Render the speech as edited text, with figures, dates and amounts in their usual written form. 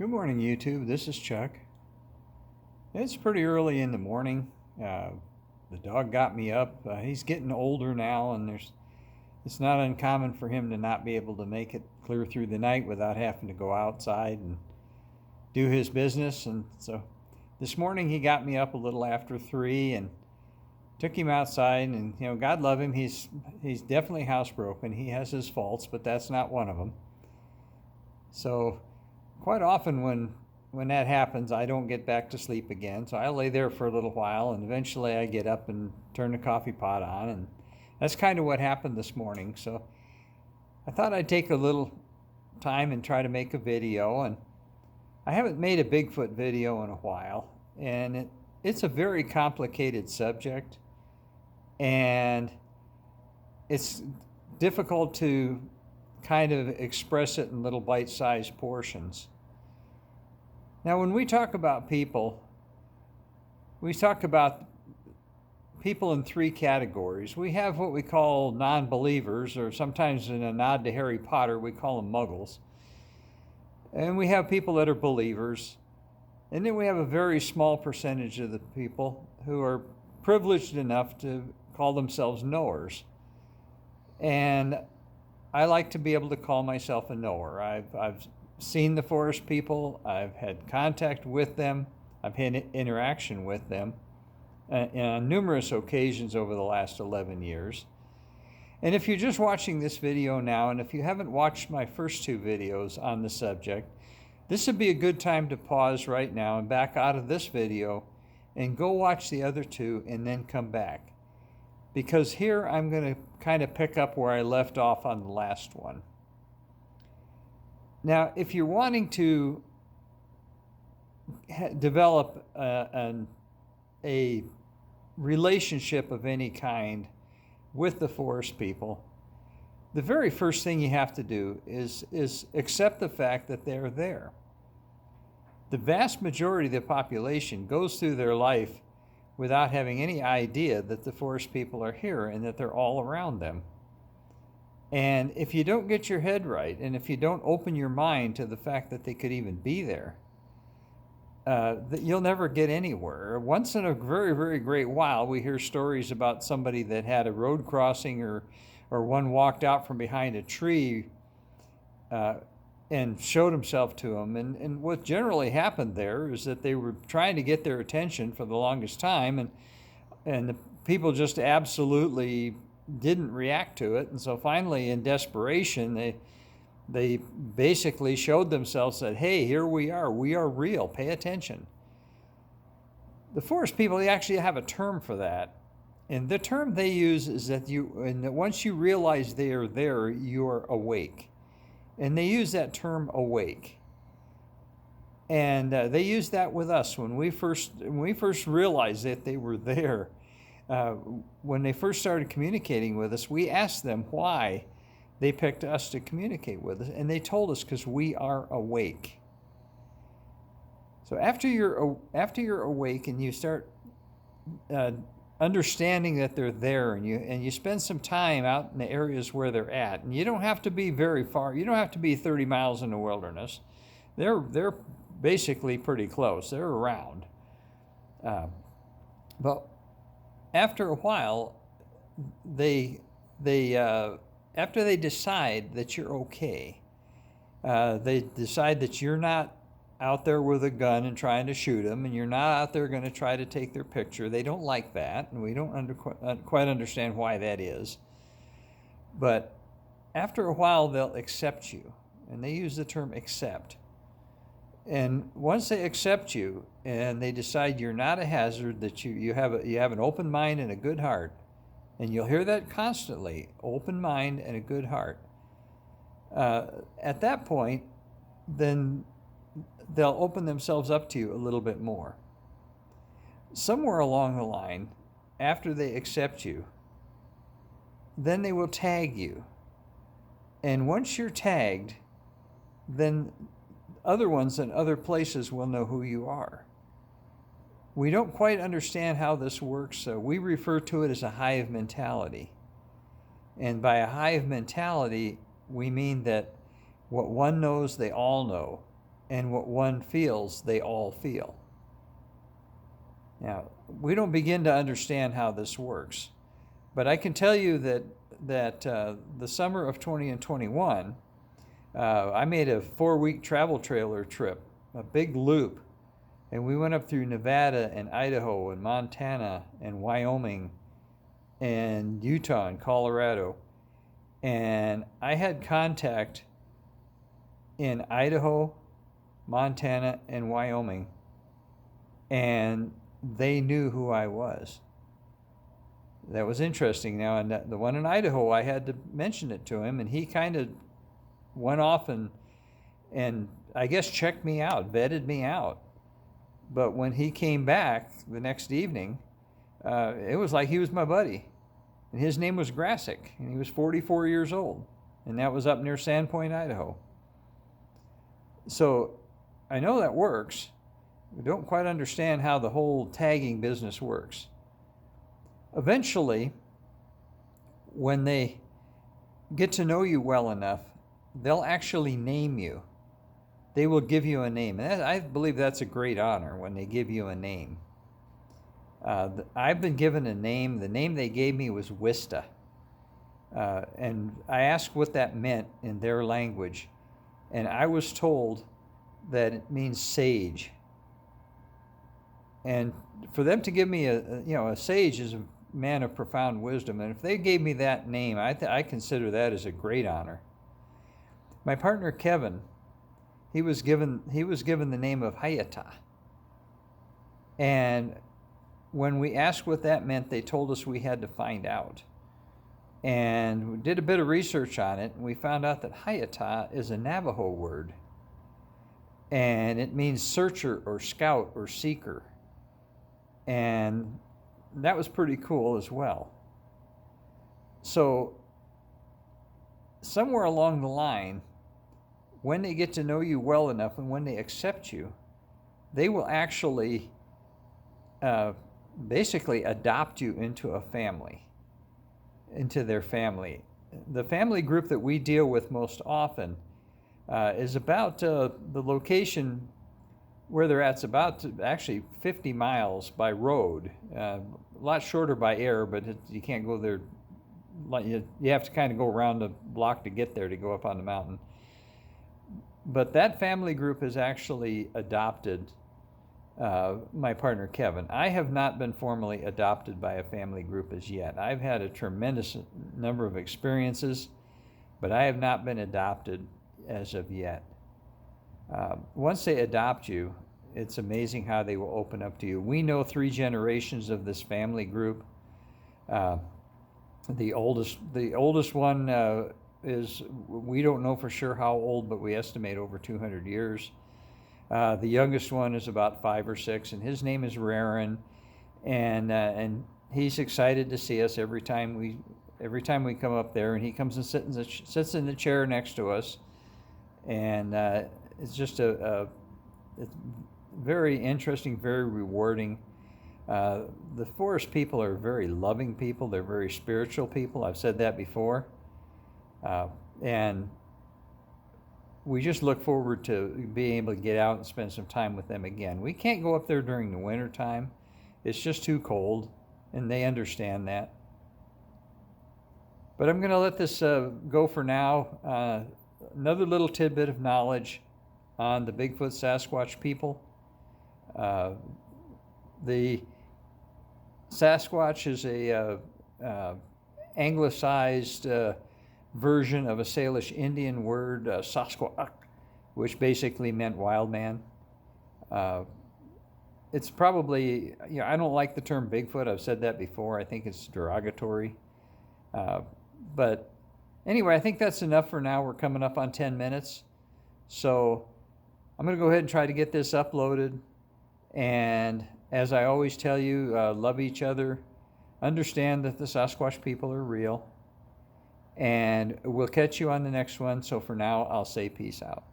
Good morning, YouTube. This is Chuck. It's pretty early in the morning. The dog got me up. He's getting older now, and it's not uncommon for him to not be able to make it clear through the night without having to go outside and do his business. And so this morning he got me up a little after 3 and took him outside. And God love him. He's definitely housebroken. He has his faults, but that's not one of them. So quite often when that happens, I don't get back to sleep again. So I lay there for a little while, and eventually I get up and turn the coffee pot on, and that's kind of what happened this morning. So I thought I'd take a little time and try to make a video, and I haven't made a Bigfoot video in a while, and it's a very complicated subject, and it's difficult to kind of express it in little bite-sized portions. Now, when we talk about people, we talk about people in 3 categories. We have what we call non-believers, or sometimes in a nod to Harry Potter, we call them muggles. And we have people that are believers. And then we have a very small percentage of the people who are privileged enough to call themselves knowers. And I like to be able to call myself a knower. I've seen the forest people. I've had contact with them. I've had interaction with them on numerous occasions over the last 11 years. And if you're just watching this video now, and if you haven't watched my first 2 videos on the subject, this would be a good time to pause right now and back out of this video and go watch the other 2 and then come back. Because here I'm going to kind of pick up where I left off on the last one. Now, if you're wanting to develop a relationship of any kind with the forest people, the very first thing you have to do is accept the fact that they're there. The vast majority of the population goes through their life without having any idea that the forest people are here and that they're all around them. And if you don't get your head right, and if you don't open your mind to the fact that they could even be there, you'll never get anywhere. Once in a very, very great while, we hear stories about somebody that had a road crossing or one walked out from behind a tree and showed himself to them. And what generally happened there is that they were trying to get their attention for the longest time, and the people just absolutely didn't react to it. And so finally, in desperation, they basically showed themselves, said, hey, here we are real, pay attention. The forest people, they actually have a term for that. And the term they use is that once you realize they are there, you're awake. And they use that term awake. And they use that with us when we first realized that they were there. When they first started communicating with us, we asked them why they picked us to communicate with us, and they told us because we are awake. So after you're awake and you start understanding that they're there, and you spend some time out in the areas where they're at, and you don't have to be very far. You don't have to be 30 miles in the wilderness. They're basically pretty close. They're around. But after a while, after they decide that you're okay, they decide that you're not out there with a gun and trying to shoot them, and you're not out there going to try to take their picture. They don't like that, and we don't quite understand why that is. But after a while, they'll accept you, and they use the term accept. And once they accept you and they decide you're not a hazard, that you have an open mind and a good heart, and you'll hear that constantly, open mind and a good heart. At that point, then they'll open themselves up to you a little bit more. Somewhere along the line, after they accept you, then they will tag you. And once you're tagged, then other ones in other places will know who you are. We don't quite understand how this works, so we refer to it as a hive mentality. And by a hive mentality, we mean that what one knows, they all know. and what one feels, they all feel. Now, we don't begin to understand how this works, but I can tell you that the summer of 2021, I made a 4-week travel trailer trip, a big loop, and we went up through Nevada and Idaho and Montana and Wyoming and Utah and Colorado. And I had contact in Idaho, Montana, and Wyoming, and they knew who I was. That was interesting. Now, and the one in Idaho, I had to mention it to him, and he kind of went off and I guess checked me out, vetted me out. But when he came back the next evening, it was like he was my buddy. And his name was Grassick, and he was 44 years old. And that was up near Sandpoint, Idaho. So I know that works. We don't quite understand how the whole tagging business works. Eventually, when they get to know you well enough, they'll actually name you. They will give you a name. And I believe that's a great honor when they give you a name. I've been given a name. The name they gave me was Wista. And I asked what that meant in their language. And I was told that it means sage. And for them to give me a sage is a man of profound wisdom. And if they gave me that name, I consider that as a great honor. My partner Kevin, he was given the name of Hayata. And when we asked what that meant, they told us we had to find out. And we did a bit of research on it, and we found out that Hayata is a Navajo word. And it means searcher or scout or seeker. And that was pretty cool as well. So somewhere along the line, when they get to know you well enough and when they accept you, they will actually basically adopt you into a family, into their family. The family group that we deal with most often is about the location where they're at. It's about actually 50 miles by road, a lot shorter by air, but you can't go there. You have to kind of go around the block to get there to go up on the mountain. But that family group has actually adopted my partner Kevin. I have not been formally adopted by a family group as yet. I've had a tremendous number of experiences, but I have not been adopted as of yet. Once they adopt you, it's amazing how they will open up to you. We know 3 generations of this family group. The oldest one is, we don't know for sure how old, but we estimate over 200 years. The youngest one is about 5 or 6, and his name is Rarin, and he's excited to see us every time we come up there, and he comes and sits in the chair next to us, and it's just it's very interesting, very rewarding. The forest people are very loving people. They're very spiritual people. I've said that before. And we just look forward to being able to get out and spend some time with them again. We can't go up there during the winter time. It's just too cold, and they understand that. But I'm going to let this go for now. Another little tidbit of knowledge on the Bigfoot Sasquatch people. The Sasquatch is a anglicized version of a Salish Indian word, Sasquatch, which basically meant wild man. It's probably, I don't like the term Bigfoot. I've said that before. I think it's derogatory. But anyway, I think that's enough for now. We're coming up on 10 minutes. So I'm going to go ahead and try to get this uploaded. And as I always tell you, love each other. Understand that the Sasquatch people are real. And we'll catch you on the next one. So for now, I'll say peace out.